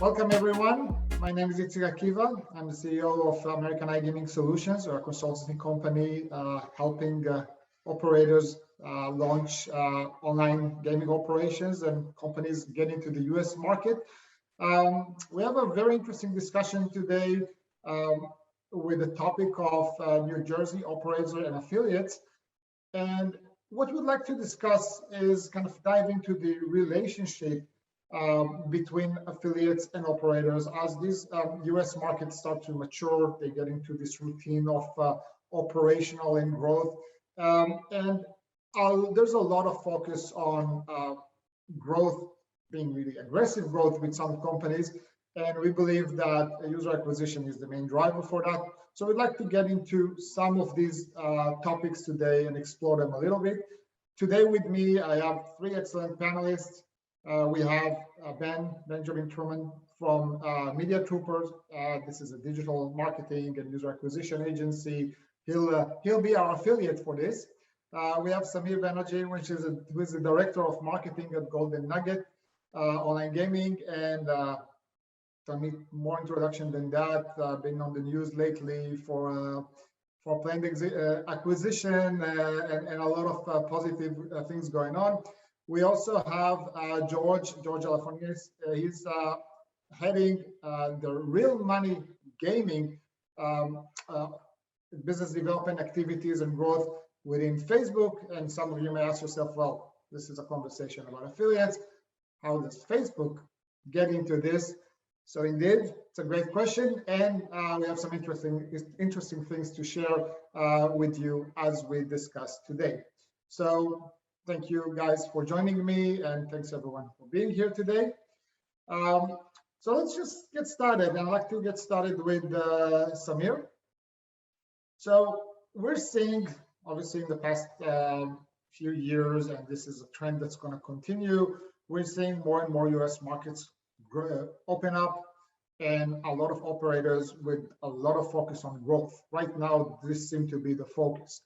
Welcome everyone. My name is Akiva. I'm the CEO of American iGaming Solutions, or a consulting company helping operators launch online gaming operations and companies get into the US market. We have a very interesting discussion today with the topic of New Jersey operators and affiliates. And what we'd like to discuss is kind of dive into the relationship between affiliates and operators as these US markets start to mature. They get into this routine of operational and growth. There's a lot of focus on growth, being really aggressive growth with some companies. And we believe that user acquisition is the main driver for that. So we'd like to get into some of these topics today and explore them a little bit. Today with me, I have three excellent panelists. We have Benjamin Truman from Media Troopers. This is a digital marketing and user acquisition agency. He'll be our affiliate for this. We have Samir Banerjee, who is the director of marketing at Golden Nugget Online Gaming, and don't need more introduction than that. Been on the news lately for planned acquisition and a lot of positive things going on. We also have George Alafonias. He's heading the real money gaming business development activities and growth within Facebook. And some of you may ask yourself, well, this is a conversation about affiliates. How does Facebook get into this? So indeed, it's a great question. And we have some interesting things to share with you as we discuss today. So thank you guys for joining me, and thanks everyone for being here today. So let's just get started. I'd like to get started with Samir. So we're seeing, obviously in the past few years, and this is a trend that's going to continue, we're seeing more and more US markets open up and a lot of operators with a lot of focus on growth. Right now, this seems to be the focus.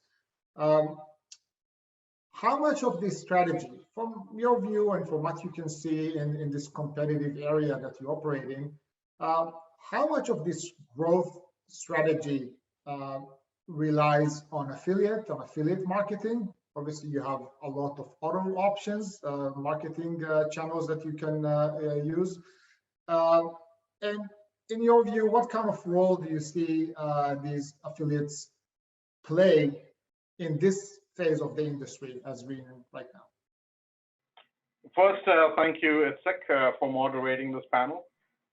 How much of this strategy, from your view and from what you can see in this competitive area that you operate in, how much of this growth strategy relies on affiliate marketing? Obviously, you have a lot of other options, marketing channels that you can use. And in your view, what kind of role do you see these affiliates play in this phase of the industry as we're in right now? First, thank you, Itzik, for moderating this panel.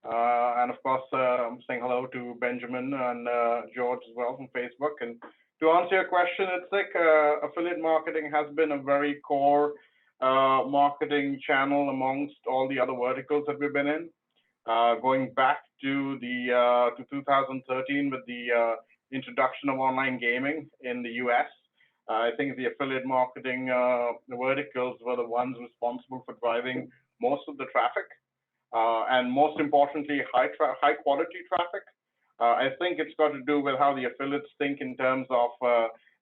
And of course, I'm saying hello to Benjamin and George as well from Facebook. And to answer your question, Itzik, affiliate marketing has been a very core marketing channel amongst all the other verticals that we've been in. Going back to 2013 with the introduction of online gaming in the US. I think the affiliate marketing verticals were the ones responsible for driving most of the traffic, and most importantly, high quality traffic. I think it's got to do with how the affiliates think in terms of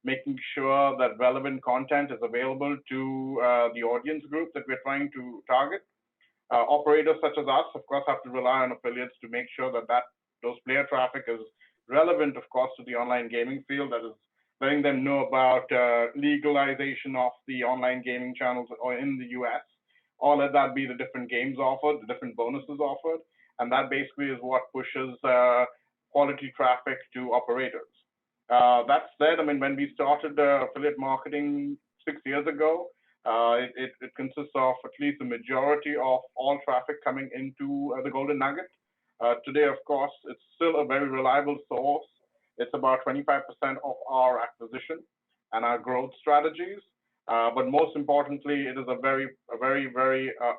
making sure that relevant content is available to the audience group that we're trying to target. Operators such as us, of course, have to rely on affiliates to make sure that those player traffic is relevant, of course, to the online gaming field, that is letting them know about legalization of the online gaming channels or in the US, or let that be the different games offered, the different bonuses offered. And that basically is what pushes quality traffic to operators. That said, I mean, when we started affiliate marketing 6 years ago, it consists of at least the majority of all traffic coming into the Golden Nugget. Today, of course, it's still a very reliable source. It's about 25% of our acquisition and our growth strategies. But most importantly, it is a very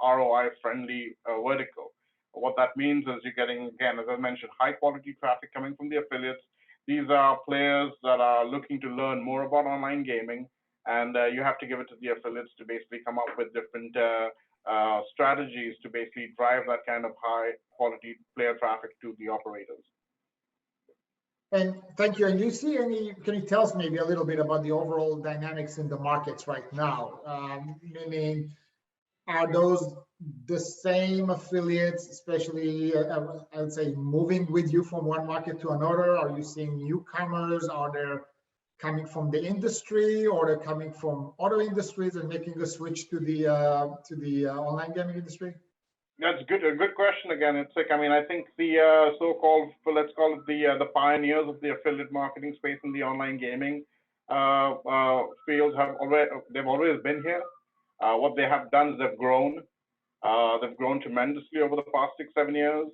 ROI-friendly vertical. What that means is you're getting, again, as I mentioned, high-quality traffic coming from the affiliates. These are players that are looking to learn more about online gaming, and you have to give it to the affiliates to basically come up with different strategies to basically drive that kind of high-quality player traffic to the operators. And thank you. And do you see can you tell us maybe a little bit about the overall dynamics in the markets right now? Meaning, are those the same affiliates, especially I would say moving with you from one market to another? Are you seeing newcomers? Are they coming from the industry, or they're coming from other industries and making the switch to the online gaming industry? That's good. A good question again. It's like, I mean, I think the so-called, let's call it the pioneers of the affiliate marketing space in the online gaming field they've always been here. What they have done is they've grown. They've grown tremendously over the past 6-7 years.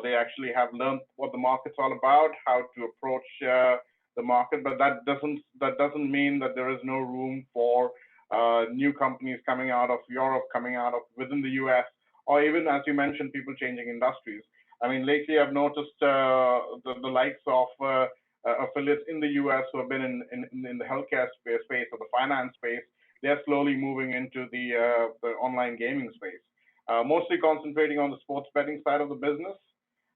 They actually have learned what the market's all about, how to approach the market, but that doesn't mean that there is no room for new companies coming out of Europe, coming out of within the US, or even, as you mentioned, people changing industries. I mean, lately I've noticed the likes of affiliates in the US who have been in the healthcare space or the finance space. They're slowly moving into the online gaming space, mostly concentrating on the sports betting side of the business.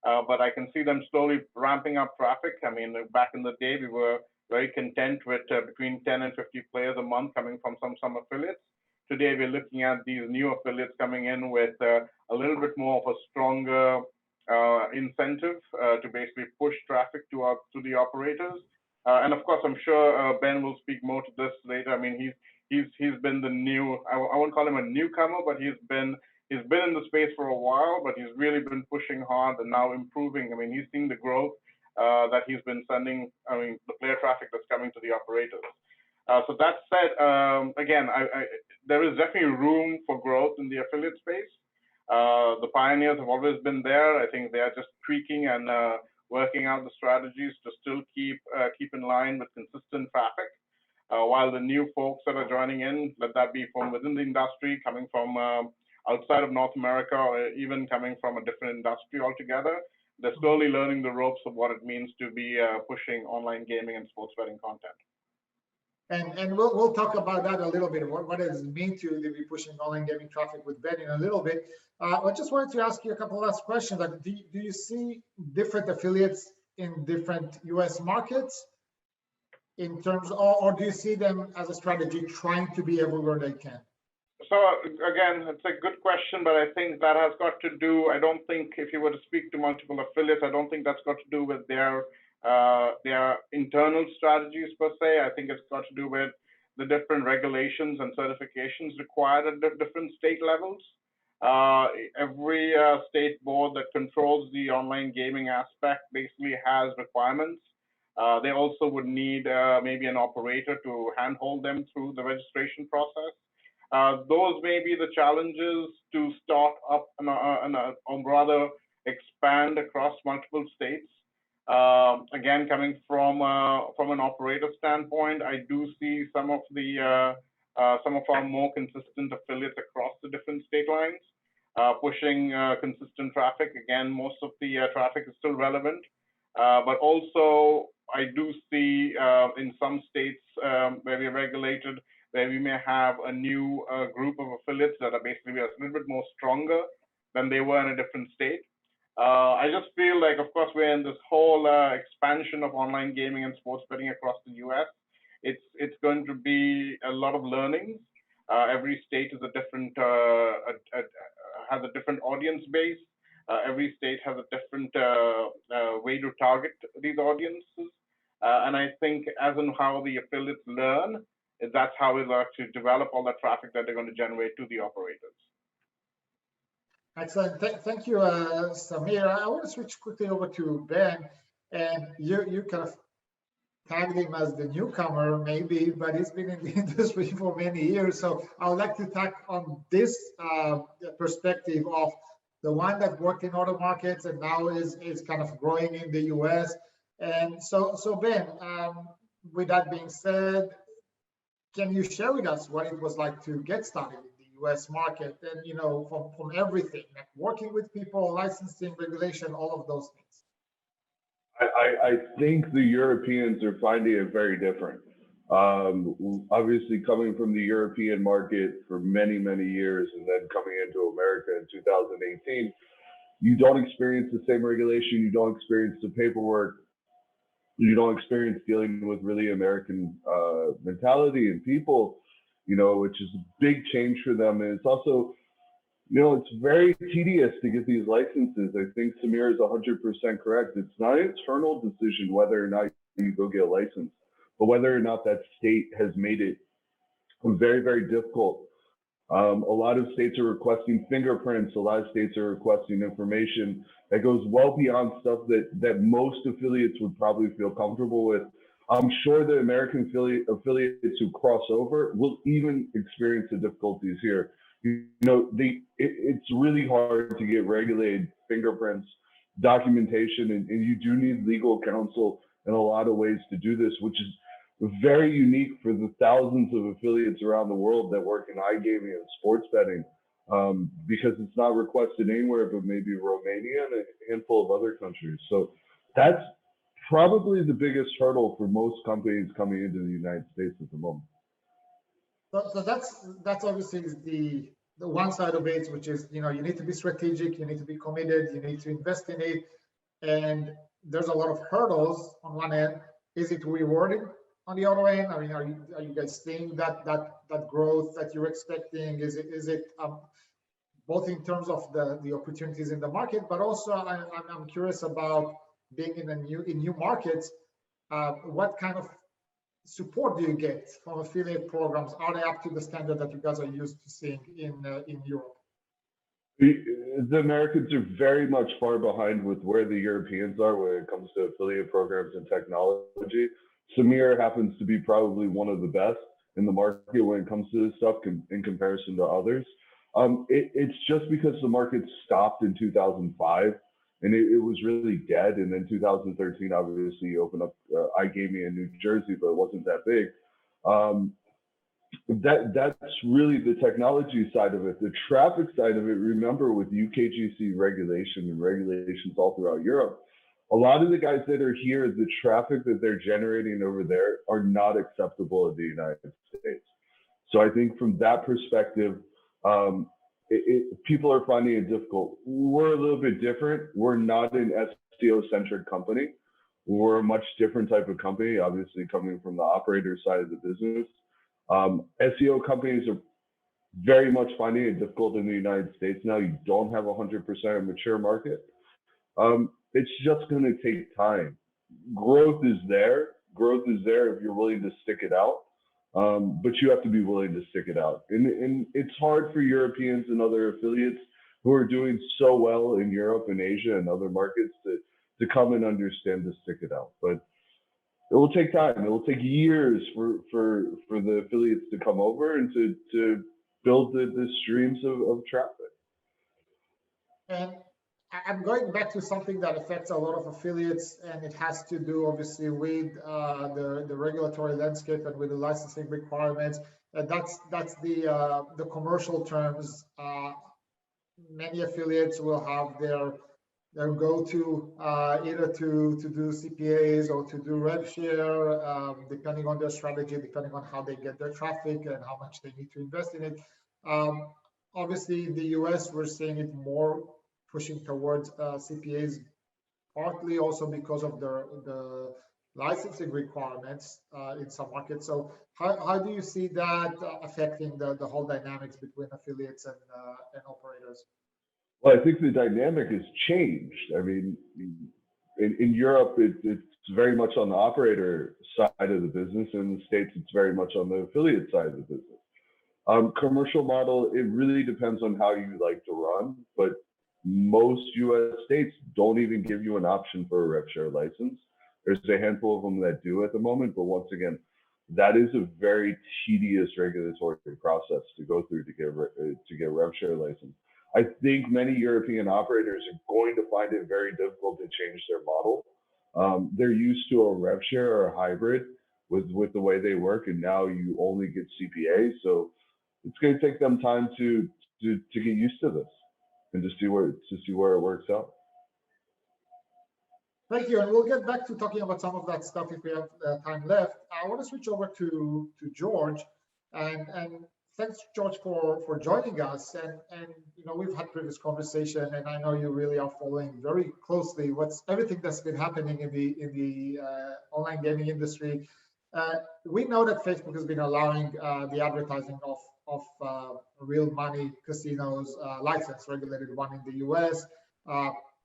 But I can see them slowly ramping up traffic. I mean, back in the day, we were very content with between 10 and 50 players a month coming from some affiliates. Today, we're looking at these new affiliates coming in with a little bit more of a stronger incentive to basically push traffic to the operators. And of course, I'm sure Ben will speak more to this later. I mean, he's been the new, I won't call him a newcomer, but he's been in the space for a while, but he's really been pushing hard and now improving. I mean, he's seen the growth that he's been sending, I mean, the player traffic that's coming to the operators. So that said, again, there is definitely room for growth in the affiliate space. The pioneers have always been there. I think they are just tweaking and working out the strategies to still keep in line with consistent traffic. While the new folks that are joining in, let that be from within the industry, coming from outside of North America, or even coming from a different industry altogether, they're slowly learning the ropes of what it means to be pushing online gaming and sports betting content. And we'll talk about that a little bit. What does it mean to be pushing online gaming traffic with betting a little bit? I just wanted to ask you a couple last questions. Like, do you see different affiliates in different US markets in terms of, or do you see them as a strategy trying to be everywhere they can? So again, it's a good question, but I think that has got to do, I don't think if you were to speak to multiple affiliates, I don't think that's got to do with their internal strategies per se. I think it's got to do with the different regulations and certifications required at the different state levels. Every state board that controls the online gaming aspect basically has requirements. They also would need maybe an operator to handhold them through the registration process. Those may be the challenges to start up or rather expand across multiple states. Again, coming from an operator standpoint, I do see some of our more consistent affiliates across the different state lines pushing consistent traffic. Again, most of the traffic is still relevant, but also I do see in some states where we're regulated, where we may have a new group of affiliates that are basically a little bit more stronger than they were in a different state. I just feel like, of course, we're in this whole expansion of online gaming and sports betting across the US. It's going to be a lot of learnings. Every state is a different has a different audience base. Every state has a different way to target these audiences. And I think as in how the affiliates learn, that's how we'll actually develop all that traffic that they're going to generate to the operators. Excellent. Thank you, Samir. I want to switch quickly over to Ben. And you kind of tagged him as the newcomer, maybe, but he's been in the industry for many years. So I would like to tack on this perspective of the one that worked in other markets and now is kind of growing in the US. And so Ben, with that being said, can you share with us what it was like to get started in the US market and, you know, from everything, like working with people, licensing, regulation, all of those things? I think the Europeans are finding it very different. Obviously, coming from the European market for many, many years and then coming into America in 2018, you don't experience the same regulation, you don't experience the paperwork, you don't experience dealing with really American mentality and people, you know, which is a big change for them. And it's also It's very tedious to get these licenses. I think Samir is 100% correct. It's not an internal decision whether or not you go get a license, but whether or not that state has made it very, very difficult. A lot of states are requesting fingerprints. A lot of states are requesting information that goes well beyond stuff that most affiliates would probably feel comfortable with. I'm sure the American affiliates who cross over will even experience the difficulties here. It's really hard to get regulated fingerprints, documentation, and you do need legal counsel in a lot of ways to do this, which is very unique for the thousands of affiliates around the world that work in iGaming and sports betting, because it's not requested anywhere but maybe Romania and a handful of other countries. So that's probably the biggest hurdle for most companies coming into the United States at the moment. So that's obviously the one side of it, which is, you need to be strategic, you need to be committed, you need to invest in it, and there's a lot of hurdles on one end. Is it rewarding on the other end? I mean, are you guys seeing that growth that you're expecting? Is it both in terms of the opportunities in the market, but also I'm curious about being in new markets. What kind of support do you get from affiliate programs? Are they up to the standard that you guys are used to seeing in Europe? The Americans are very much far behind with where the Europeans are when it comes to affiliate programs and technology. Samir happens to be probably one of the best in the market when it comes to this stuff in comparison to others. It's just because the market stopped in 2005 and it was really dead. And then 2013, obviously, opened up iGaming in New Jersey, but it wasn't that big. That's really the technology side of it. The traffic side of it, remember, with UKGC regulation and regulations all throughout Europe, a lot of the guys that are here, the traffic that they're generating over there are not acceptable in the United States. So I think from that perspective, people are finding it difficult. We're a little bit different. We're not an SEO-centric company. We're a much different type of company, obviously coming from the operator side of the business. SEO companies are very much finding it difficult in the United States now. You don't have 100% mature market. It's just going to take time. Growth is there. Growth is there if you're willing to stick it out. But you have to be willing to stick it out. And it's hard for Europeans and other affiliates who are doing so well in Europe and Asia and other markets to come and understand to stick it out. But it will take time. It will take years for the affiliates to come over and to build the streams of traffic. And I'm going back to something that affects a lot of affiliates, and it has to do obviously with the regulatory landscape and with the licensing requirements. That's the commercial terms. Many affiliates will have their go-to either to do CPAs or to do rev share, depending on their strategy, depending on how they get their traffic and how much they need to invest in it. Obviously, in the US, we're seeing it more pushing towards CPAs, partly also because of the licensing requirements in some markets. So how do you see that affecting the whole dynamics between affiliates and operators? Well, I think the dynamic has changed. I mean, in Europe, it's very much on the operator side of the business. In the States, it's very much on the affiliate side of the business. Commercial model, it really depends on how you like to run, but most US states don't even give you an option for a rev share license. There's a handful of them that do at the moment, but once again, that is a very tedious regulatory process to go through to get rev share license. I think many European operators are going to find it very difficult to change their model. They're used to a rev share or a hybrid with the way they work, and now you only get CPA. So it's going to take them time to get used to this and to see where it works out. Thank you, and we'll get back to talking about some of that stuff if we have time left. I want to switch over to George, and thanks, George, for joining us. And we've had previous conversation, and I know you really are following very closely everything that's been happening in the online gaming industry. We know that Facebook has been allowing the advertising of real money casinos license, regulated one in the US,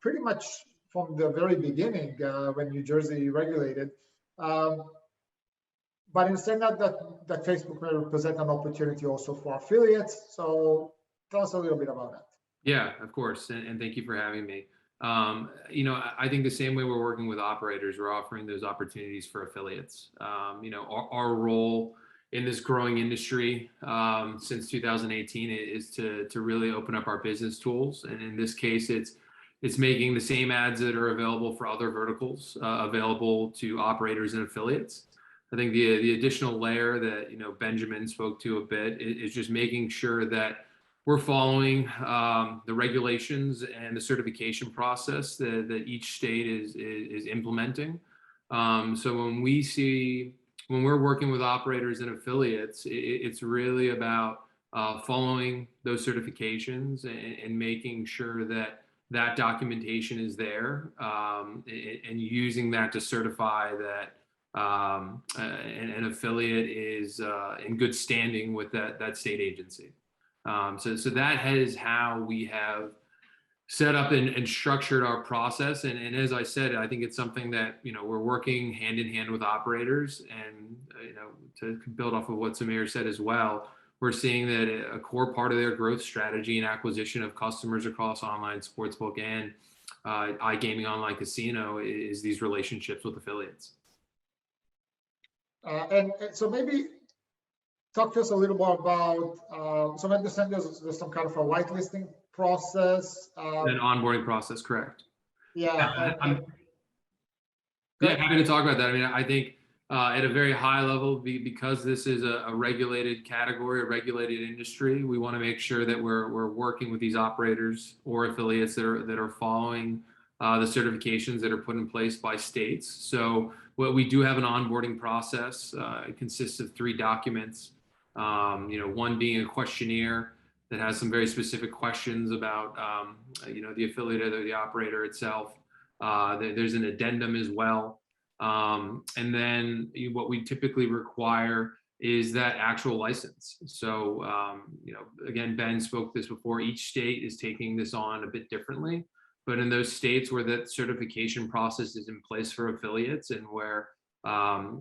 pretty much from the very beginning when New Jersey regulated. But instead that Facebook may represent an opportunity also for affiliates. So tell us a little bit about that. Yeah, of course, and thank you for having me. I think the same way we're working with operators, we're offering those opportunities for affiliates. Our role in this growing industry since 2018 is to really open up our business tools, and in this case, it's making the same ads that are available for other verticals available to operators and affiliates. I think the additional layer that Benjamin spoke to a bit is just making sure that we're following the regulations and the certification process that each state is implementing. So when we're working with operators and affiliates, it's really about following those certifications and making sure that documentation is there, and using that to certify that an affiliate is in good standing with that state agency. So that is how we have set up and structured our process. And as I said, I think it's something that, we're working hand in hand with operators, and, to build off of what Samir said as well, we're seeing that a core part of their growth strategy and acquisition of customers across online sportsbook and iGaming online casino is these relationships with affiliates. And so maybe talk to us a little more about, so I understand there's some kind of a whitelisting process. An onboarding process, correct. Yeah. Yeah, happy to talk about that. I mean, I think at a very high level, because this is a regulated category, a regulated industry, we want to make sure that we're working with these operators or affiliates that are following the certifications that are put in place by states. So we do have an onboarding process. It consists of 3 documents. One being a questionnaire that has some very specific questions about, the affiliate or the operator itself. There's an addendum as well. And then what we typically require is that actual license. So, again, Ben spoke this before, each state is taking this on a bit differently, but in those states where that certification process is in place for affiliates and where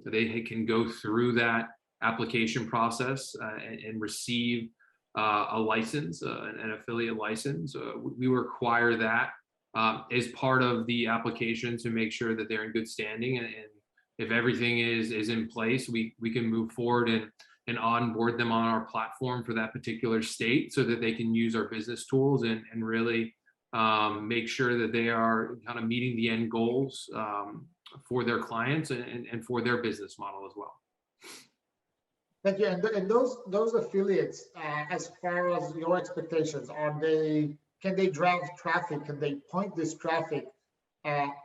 they can go through that application process and receive a license, an affiliate license, we require that as part of the application to make sure that they're in good standing. And if everything is in place, we can move forward and onboard them on our platform for that particular state so that they can use our business tools and really make sure that they are kind of meeting the end goals for their clients and for their business model as well. Thank you. And those affiliates, as far as your expectations, can they drive traffic? Can they point this traffic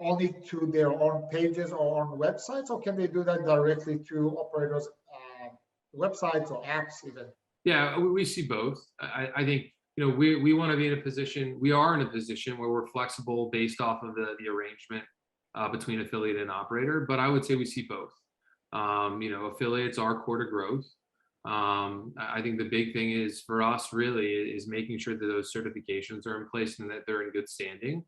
only to their own pages or on websites, or can they do that directly to operators' websites or apps even? Yeah, we see both. I think we want to be in a position. We are in a position where we're flexible based off of the arrangement between affiliate and operator. But I would say we see both. Affiliates are core to growth. I think the big thing is for us really is making sure that those certifications are in place and that they're in good standing.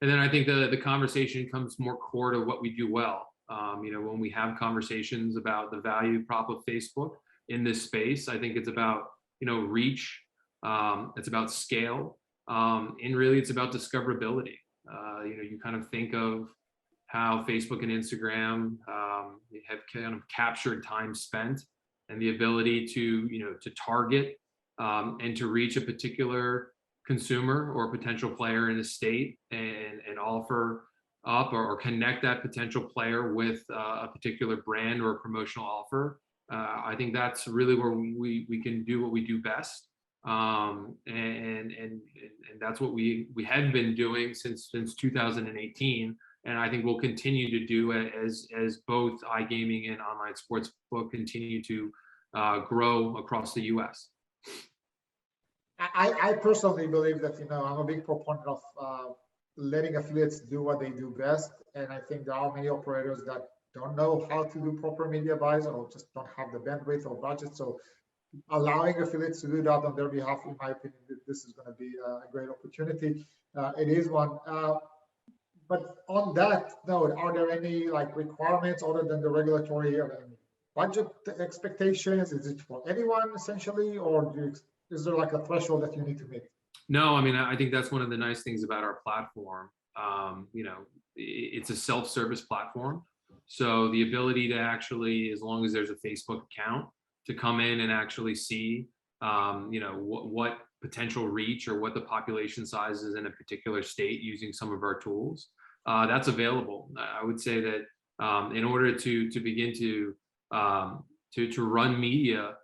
And then I think the conversation comes more core to what we do well. When we have conversations about the value prop of Facebook in this space, I think it's about, reach, it's about scale, and really it's about discoverability. You kind of think of how Facebook and Instagram have kind of captured time spent and the ability to target and to reach a particular consumer or potential player in a state and offer up or connect that potential player with a particular brand or a promotional offer. I think that's really where we can do what we do best. And that's what we had been doing since 2018. And I think we'll continue to do it as both iGaming and online sportsbook continue to grow across the U.S. I personally believe that, I'm a big proponent of letting affiliates do what they do best. And I think there are many operators that don't know how to do proper media buys or just don't have the bandwidth or budget. So allowing affiliates to do that on their behalf, in my opinion, this is going to be a great opportunity. It is one. But on that note, are there any like requirements other than the regulatory or budget expectations? Is it for anyone essentially, or is there like a threshold that you need to meet? No, I mean, I think that's one of the nice things about our platform. It's a self-service platform. So the ability to actually, as long as there's a Facebook account, to come in and actually see, what potential reach or what the population size is in a particular state using some of our tools, that's available. I would say that in order to begin to run media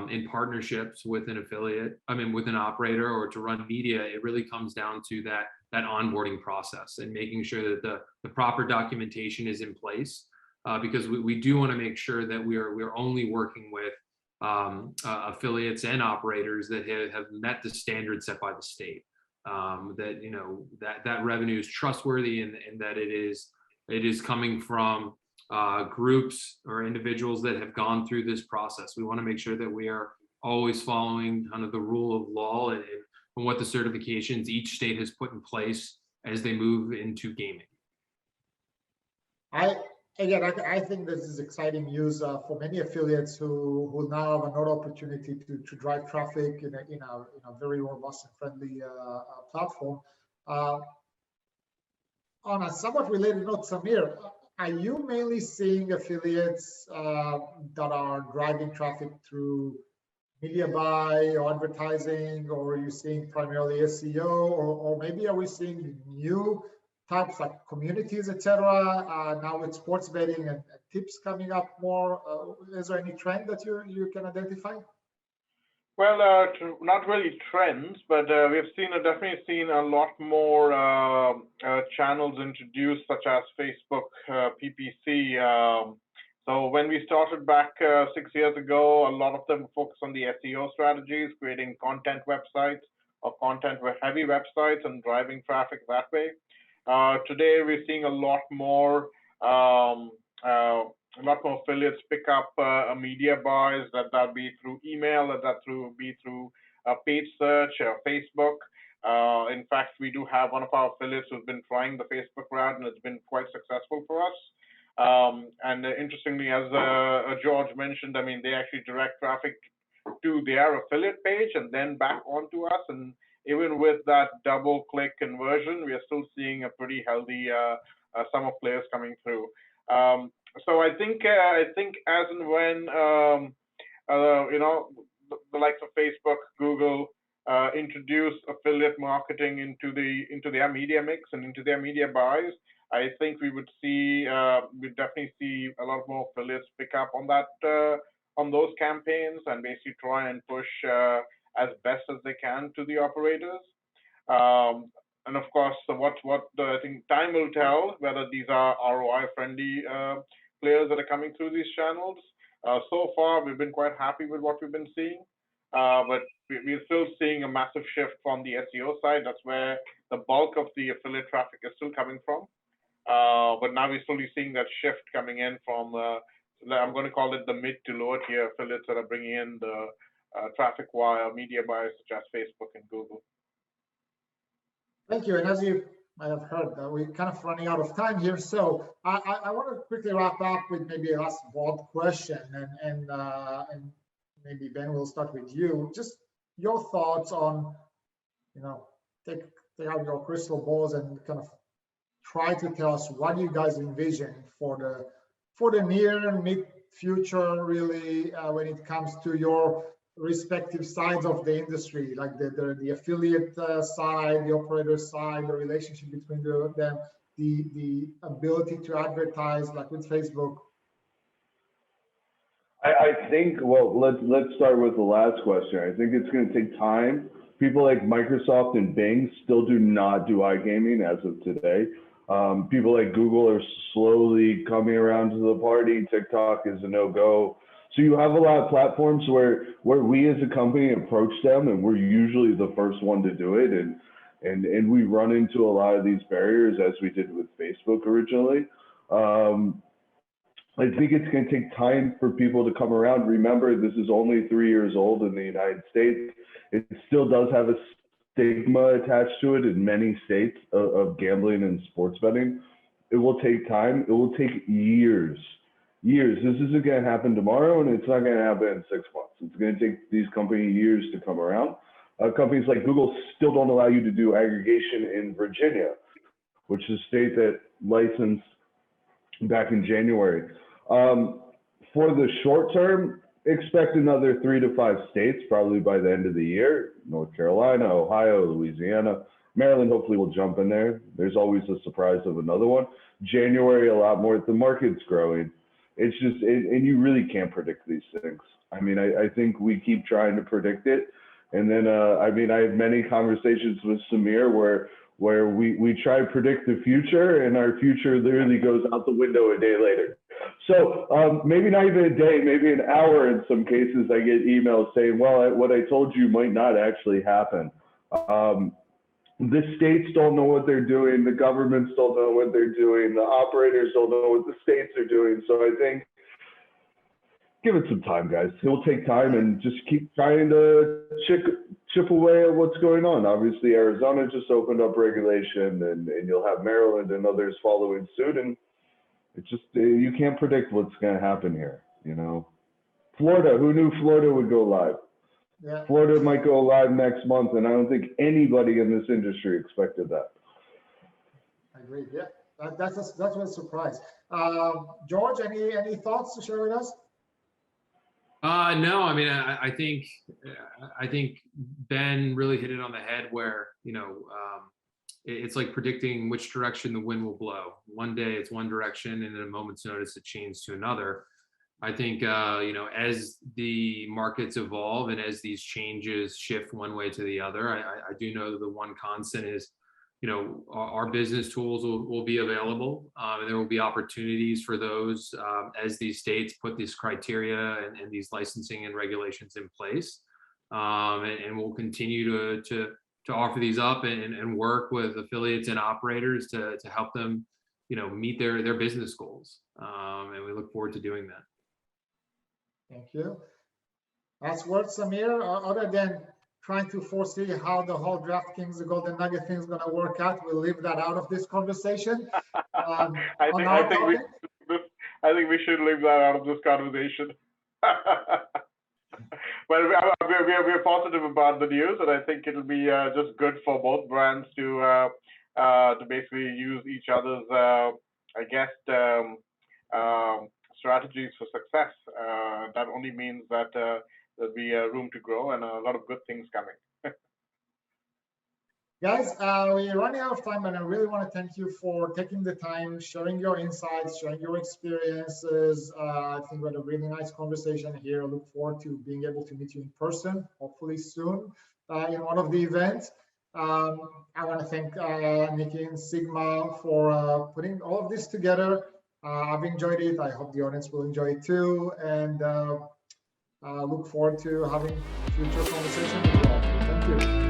in partnerships with an affiliate, with an operator, or to run media, it really comes down to that onboarding process and making sure that the proper documentation is in place, because we do want to make sure that we're only working with affiliates and operators that have met the standards set by the state. That revenue is trustworthy, and that it is coming from groups or individuals that have gone through this process. We want to make sure that we are always following kind of the rule of law and what the certifications each state has put in place as they move into gaming. I think this is exciting news for many affiliates who now have another opportunity to drive traffic in a very robust and friendly platform. On a somewhat related note, Samir, are you mainly seeing affiliates that are driving traffic through media buy or advertising, or are you seeing primarily SEO, or maybe are we seeing new types like communities, etc. Now with sports betting and tips coming up more? Is there any trend that you can identify? Well, not really trends, but we've definitely seen a lot more channels introduced, such as Facebook, PPC. So when we started back 6 years ago, a lot of them focused on the SEO strategies, creating content websites or content-heavy websites and driving traffic that way. Today, we're seeing a lot more affiliates pick up media buys, that be through email, that be through paid search or Facebook. In fact, we do have one of our affiliates who's been trying the Facebook route, and it's been quite successful for us. And interestingly, as George mentioned, they actually direct traffic to their affiliate page and then back onto us. And even with that double click conversion, we are still seeing a pretty healthy sum of players coming through. So I think as and when the likes of Facebook, Google introduce affiliate marketing into their media mix and into their media buys, I think we'd definitely see a lot more affiliates pick up on that on those campaigns and basically try and push as best as they can to the operators. And of course, I think time will tell whether these are ROI friendly players that are coming through these channels. So far, we've been quite happy with what we've been seeing, but we're still seeing a massive shift from the SEO side. That's where the bulk of the affiliate traffic is still coming from. But now we're slowly seeing that shift coming in from, I'm going to call it the mid to lower tier affiliates that are bringing in the traffic via media buyers such as Facebook and Google. Thank you. And as you might have heard, we're kind of running out of time here. So I want to quickly wrap up with maybe a last broad question, and maybe Ben, we'll start with you. Just your thoughts on, take out your crystal balls and kind of try to tell us what you guys envision for the near and mid future, really, when it comes to your respective sides of the industry, like the affiliate side, the operator side, the relationship between them, the ability to advertise, like with Facebook. I think, well, let's start with the last question. I think it's going to take time. People like Microsoft and Bing still do not do iGaming as of today. People like Google are slowly coming around to the party. TikTok is a no-go. So you have a lot of platforms where we as a company approach them, and we're usually the first one to do it. And we run into a lot of these barriers, as we did with Facebook originally. I think it's going to take time for people to come around. Remember, this is only 3 years old in the United States. It still does have a stigma attached to it in many states of gambling and sports betting. It will take time. It will take years. This isn't going to happen tomorrow, and it's not going to happen in 6 months. It's going to take these companies years to come around. Companies like Google still don't allow you to do aggregation in Virginia, which is a state that licensed back in January. For the short term, expect another 3 to 5 states probably by the end of the year. North Carolina, Ohio, Louisiana, Maryland hopefully will jump in there. There's always a surprise of another one. January, a lot more. The market's growing. It's just, and you really can't predict these things. I mean, I think we keep trying to predict it. And then, I mean, I have many conversations with Samir where we try to predict the future, and our future literally goes out the window a day later. So maybe not even a day, maybe an hour in some cases, I get emails saying, well, what I told you might not actually happen. The states don't know what they're doing. The governments don't know what they're doing. The operators don't know what the states are doing. So I think give it some time, guys. It will take time, and just keep trying to chip away at what's going on. Obviously, Arizona just opened up regulation, and you'll have Maryland and others following suit. And it's just, you can't predict what's going to happen here, you know. Florida, who knew Florida would go live? Yeah. Florida might go live next month, and I don't think anybody in this industry expected that. I agree. Yeah, that's a surprise. George, any thoughts to share with us? No, I mean, I think Ben really hit it on the head where, you know, it's like predicting which direction the wind will blow. One day it's one direction, and in a moment's notice it changes to another. I think, you know, as the markets evolve and as these changes shift one way to the other, I do know that the one constant is, you know, our business tools will be available, and there will be opportunities for those as these states put these criteria and these licensing and regulations in place, and we'll continue to offer these up and work with affiliates and operators to help them, you know, meet their business goals, and we look forward to doing that. Thank you. Last word, Samir, other than trying to foresee how the whole DraftKings, the Golden Nugget thing is going to work out, we'll leave that out of this conversation. I think we should leave that out of this conversation. But we're positive about the news, and I think it'll be just good for both brands to basically use each other's, I guess, strategies for success. That only means that there'll be room to grow and a lot of good things coming. Guys, we're running out of time, and I really want to thank you for taking the time, sharing your insights, sharing your experiences. I think we had a really nice conversation here. I look forward to being able to meet you in person, hopefully soon, in one of the events. I want to thank Nikki and SiGMA for putting all of this together. I've enjoyed it. I hope the audience will enjoy it too, and look forward to having future conversations with you all. Thank you.